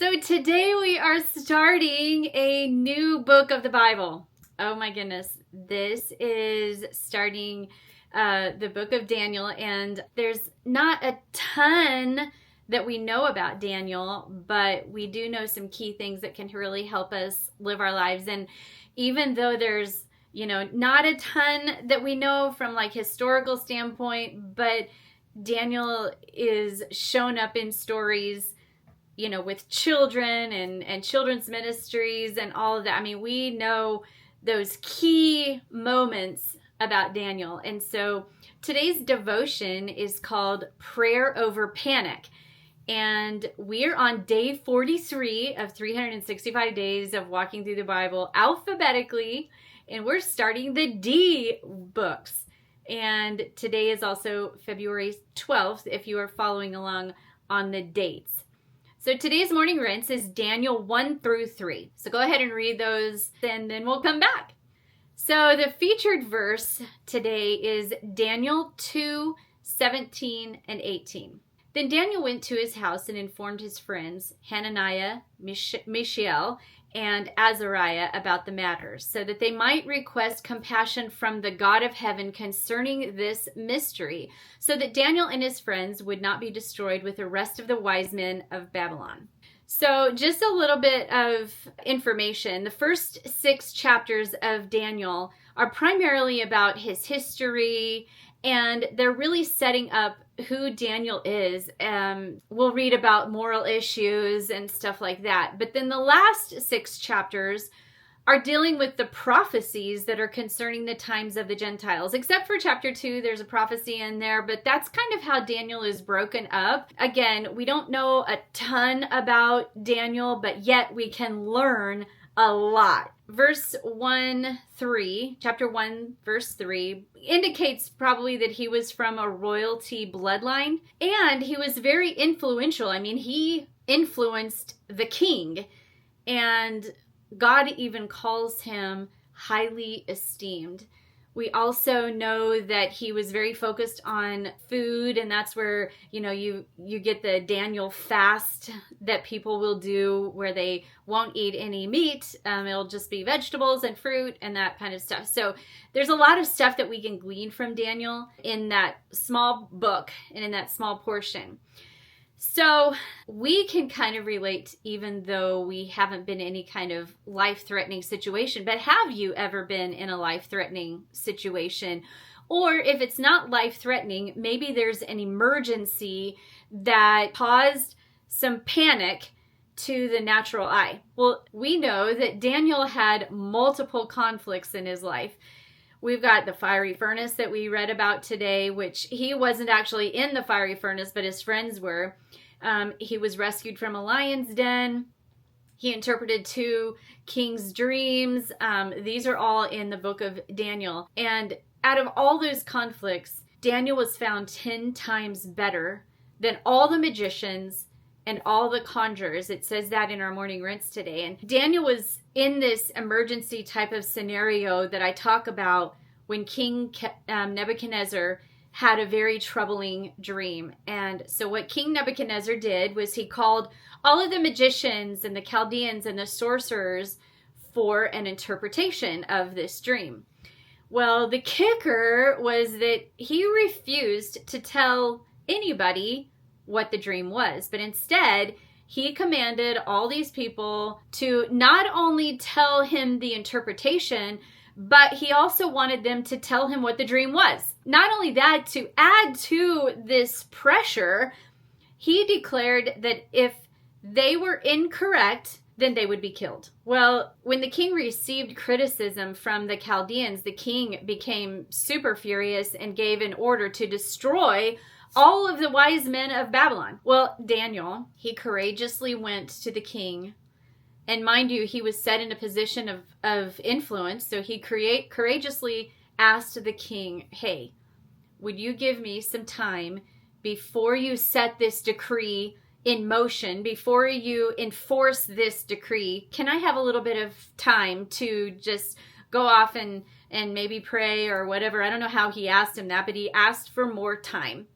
So today we are starting a new book of the Bible. Oh my goodness. This is starting the book of Daniel, and there's not a ton that we know about Daniel, but we do know some key things that can really help us live our lives. And even though there's, not a ton that we know from like historical standpoint, but Daniel is shown up in stories with children and children's ministries and all of that. I mean, we know those key moments about Daniel. And so today's devotion is called Prayer Over Panic. And we're on day 43 of 365 days of walking through the Bible alphabetically. And we're starting the D books. And today is also February 12th, if you are following along on the dates. So today's morning rinse is Daniel 1 through 3. So go ahead and read those, and then we'll come back. So the featured verse today is Daniel 2, 17 and 18. Then Daniel went to his house and informed his friends, Hananiah, Mishael, and Azariah about the matter, so that they might request compassion from the God of heaven concerning this mystery, so that Daniel and his friends would not be destroyed with the rest of the wise men of Babylon. So just a little bit of information. The first 6 chapters of Daniel are primarily about his history, and they're really setting up who Daniel is. We'll read about moral issues and stuff like that. But then the last 6 chapters are dealing with the prophecies that are concerning the times of the Gentiles. Except for chapter 2, there's a prophecy in there, but that's kind of how Daniel is broken up. Again, we don't know a ton about Daniel, but yet we can learn a lot. Verse 1-3, chapter 1, verse 3, indicates probably that he was from a royalty bloodline, and he was very influential. I mean, he influenced the king, and God even calls him highly esteemed. We also know that he was very focused on food, and that's where, you get the Daniel fast that people will do where they won't eat any meat. It'll just be vegetables and fruit and that kind of stuff. So there's a lot of stuff that we can glean from Daniel in that small book and in that small portion. So we can kind of relate, even though we haven't been in any kind of life-threatening situation. But have you ever been in a life-threatening situation? Or if it's not life-threatening, maybe there's an emergency that caused some panic to the natural eye. Well, we know that Daniel had multiple conflicts in his life. We've got the fiery furnace that we read about today, which he wasn't actually in the fiery furnace, but his friends were. He was rescued from a lion's den. He interpreted 2 kings' dreams. These are all in the book of Daniel. And out of all those conflicts, Daniel was found 10 times better than all the magicians and all the conjurers. It says that in our morning rinse today. And Daniel was in this emergency type of scenario that I talk about when King Nebuchadnezzar had a very troubling dream. And so what King Nebuchadnezzar did was he called all of the magicians and the Chaldeans and the sorcerers for an interpretation of this dream. Well, the kicker was that he refused to tell anybody what the dream was, but instead he commanded all these people to not only tell him the interpretation, but he also wanted them to tell him what the dream was. Not only that, to add to this pressure, he declared that if they were incorrect, then they would be killed. Well, when the king received criticism from the Chaldeans, the king became super furious and gave an order to destroy all of the wise men of Babylon. Well, Daniel, he courageously went to the king. And mind you, he was set in a position of influence. So he courageously asked the king, hey, would you give me some time before you set this decree in motion, before you enforce this decree? Can I have a little bit of time to just go off and maybe pray or whatever? I don't know how he asked him that, but he asked for more time.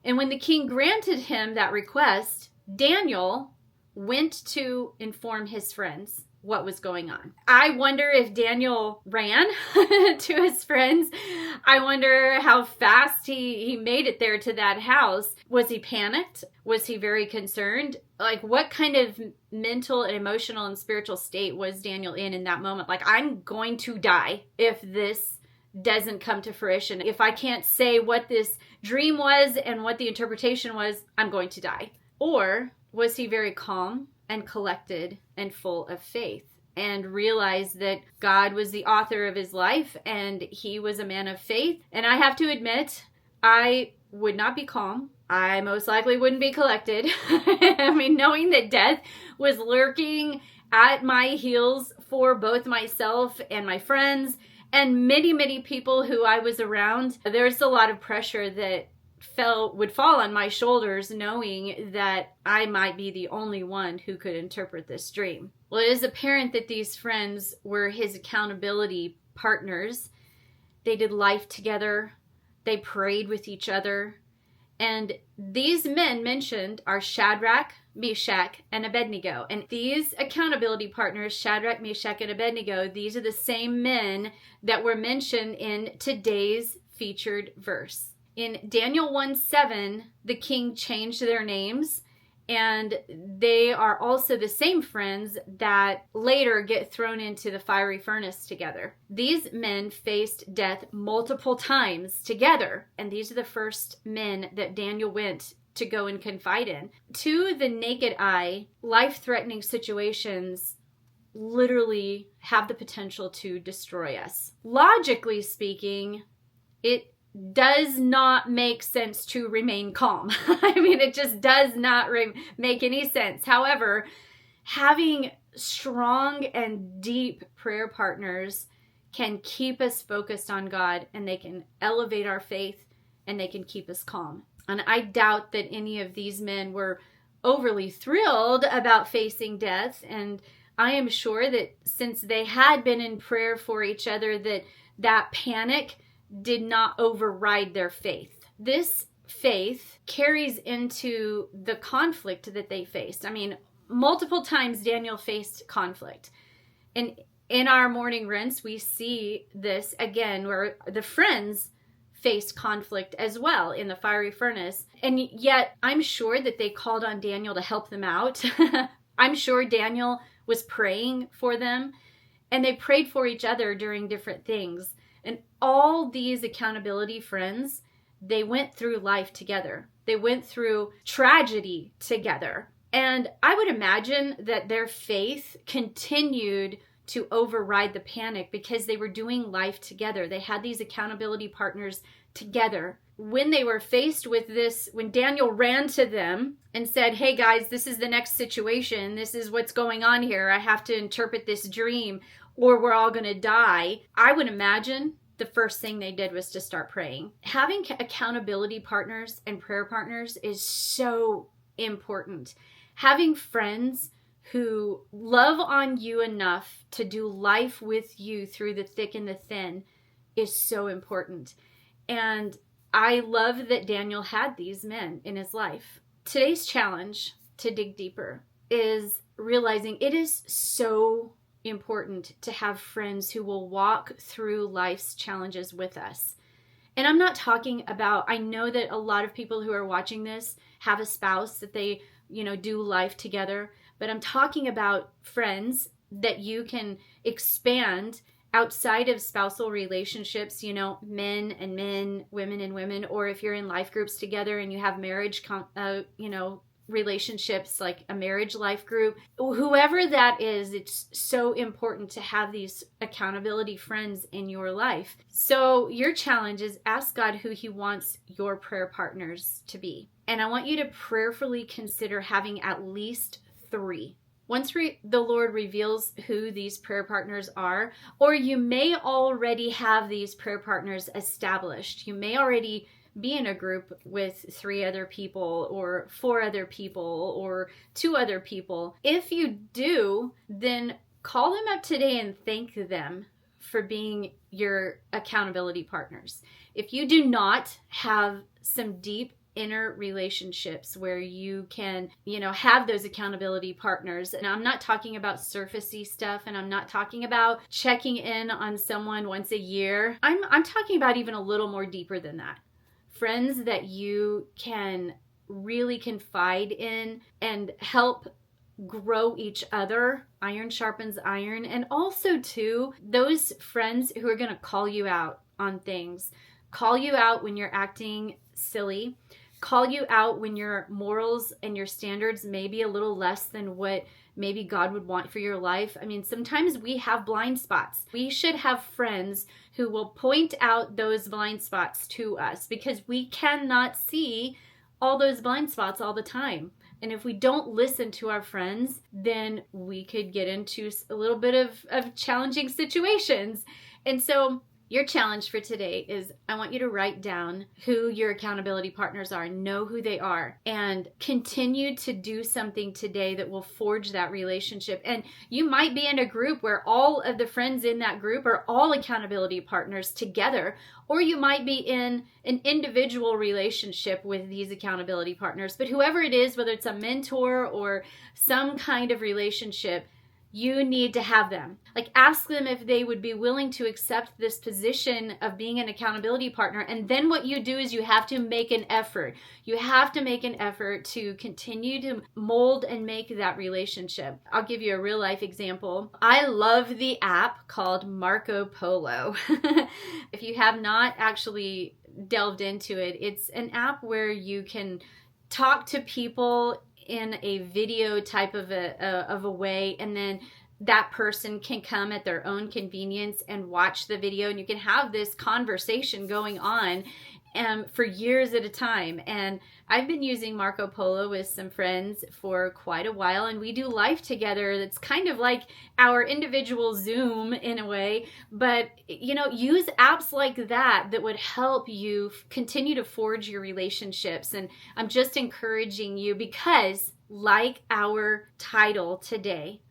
And when the king granted him that request, Daniel went to inform his friends what was going on. I wonder if Daniel ran to his friends. I wonder how fast he made it there to that house. Was he panicked? Was he very concerned? Like, what kind of mental and emotional and spiritual state was Daniel in that moment? Like, I'm going to die if this doesn't come to fruition. If I can't say what this dream was and what the interpretation was, I'm going to die. Or was he very calm and collected and full of faith and realized that God was the author of his life and he was a man of faith? And I have to admit, I would not be calm. I most likely wouldn't be collected. I mean, knowing that death was lurking at my heels for both myself and my friends and many, many people who I was around, there's a lot of pressure that would fall on my shoulders, knowing that I might be the only one who could interpret this dream. Well, it is apparent that these friends were his accountability partners. They did life together. They prayed with each other. And these men mentioned are Shadrach, Meshach, and Abednego. And these accountability partners, Shadrach, Meshach, and Abednego, these are the same men that were mentioned in today's featured verse. In Daniel 1:7, the king changed their names, and they are also the same friends that later get thrown into the fiery furnace together. These men faced death multiple times together, and these are the first men that Daniel went to go and confide in. To the naked eye, life-threatening situations literally have the potential to destroy us. Logically speaking, it does not make sense to remain calm. I mean, it just does not make any sense. However, having strong and deep prayer partners can keep us focused on God, and they can elevate our faith, and they can keep us calm. And I doubt that any of these men were overly thrilled about facing death. And I am sure that since they had been in prayer for each other, that panic did not override their faith. This faith carries into the conflict that they faced. I mean, multiple times Daniel faced conflict. And in our morning rinse, we see this again, where the friends faced conflict as well in the fiery furnace. And yet, I'm sure that they called on Daniel to help them out. I'm sure Daniel was praying for them, and they prayed for each other during different things. And all these accountability friends, they went through life together. They went through tragedy together. And I would imagine that their faith continued to override the panic because they were doing life together. They had these accountability partners together. When they were faced with this, when Daniel ran to them and said, "Hey guys, this is the next situation. This is what's going on here. I have to interpret this dream or we're all going to die," I would imagine the first thing they did was to start praying. Having accountability partners and prayer partners is so important. Having friends who love on you enough to do life with you through the thick and the thin is so important. And I love that Daniel had these men in his life. Today's challenge to dig deeper is realizing it is so important to have friends who will walk through life's challenges with us. And I'm not talking about, I know that a lot of people who are watching this have a spouse that they, do life together, but I'm talking about friends that you can expand outside of spousal relationships, men and men, women and women, or if you're in life groups together and you have marriage, relationships like a marriage life group, whoever that is, it's so important to have these accountability friends in your life. So your challenge is ask God who he wants your prayer partners to be. And I want you to prayerfully consider having at least 3. Once the Lord reveals who these prayer partners are, or you may already have these prayer partners established. You may already be in a group with 3 other people or 4 other people or 2 other people. If you do, then call them up today and thank them for being your accountability partners. If you do not have some deep, inner relationships where you can, have those accountability partners. And I'm not talking about surfacey stuff, and I'm not talking about checking in on someone once a year. I'm talking about even a little more deeper than that. Friends that you can really confide in and help grow each other. Iron sharpens iron. And also too, those friends who are going to call you out on things, call you out when you're acting silly, call you out when your morals and your standards may be a little less than what maybe God would want for your life. I mean, sometimes we have blind spots. We should have friends who will point out those blind spots to us, because we cannot see all those blind spots all the time. And if we don't listen to our friends, then we could get into a little bit of challenging situations. And so your challenge for today is, I want you to write down who your accountability partners are, know who they are, and continue to do something today that will forge that relationship. And you might be in a group where all of the friends in that group are all accountability partners together, or you might be in an individual relationship with these accountability partners. But whoever it is, whether it's a mentor or some kind of relationship, you need to have them. Like, ask them if they would be willing to accept this position of being an accountability partner. And then what you do is you have to make an effort. You have to make an effort to continue to mold and make that relationship. I'll give you a real life example. I love the app called Marco Polo. If you have not actually delved into it, it's an app where you can talk to people in a video type of a way, and then that person can come at their own convenience and watch the video, and you can have this conversation going on for years at a time. And I've been using Marco Polo with some friends for quite a while, and we do life together. That's kind of like our individual Zoom in a way, but use apps like that would help you continue to forge your relationships. And I'm just encouraging you, because like our title today,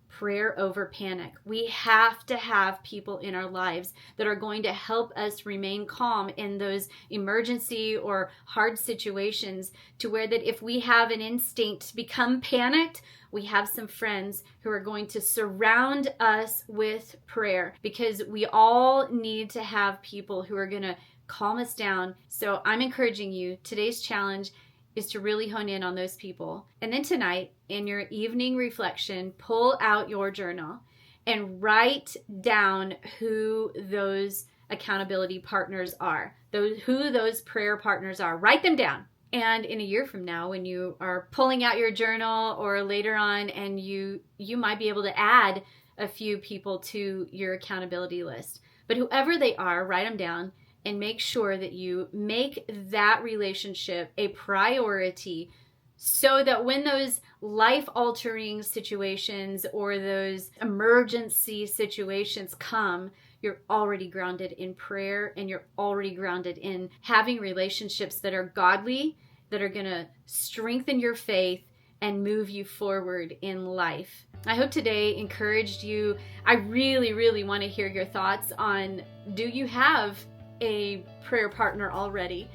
Prayer Over Panic, we have to have people in our lives that are going to help us remain calm in those emergency or hard situations, to where that if we have an instinct to become panicked, we have some friends who are going to surround us with prayer, because we all need to have people who are going to calm us down. So I'm encouraging you, today's challenge is to really hone in on those people. And then tonight, in your evening reflection, pull out your journal and write down who those accountability partners are, who those prayer partners are. Write them down. And in a year from now, when you are pulling out your journal, or later on, and you might be able to add a few people to your accountability list. But whoever they are, write them down. And make sure that you make that relationship a priority, so that when those life-altering situations or those emergency situations come, you're already grounded in prayer, and you're already grounded in having relationships that are godly, that are going to strengthen your faith and move you forward in life. I hope today encouraged you. I really, really want to hear your thoughts on, do you have a prayer partner already?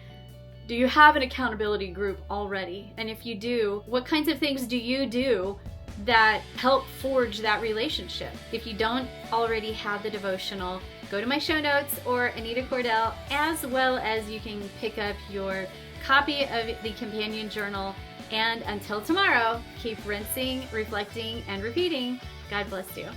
Do you have an accountability group already? And if you do, what kinds of things do you do that help forge that relationship? If you don't already have the devotional, go to my show notes or Anita Cordell, as well as you can pick up your copy of the companion journal. And until tomorrow, keep rinsing, reflecting, and repeating. God bless you.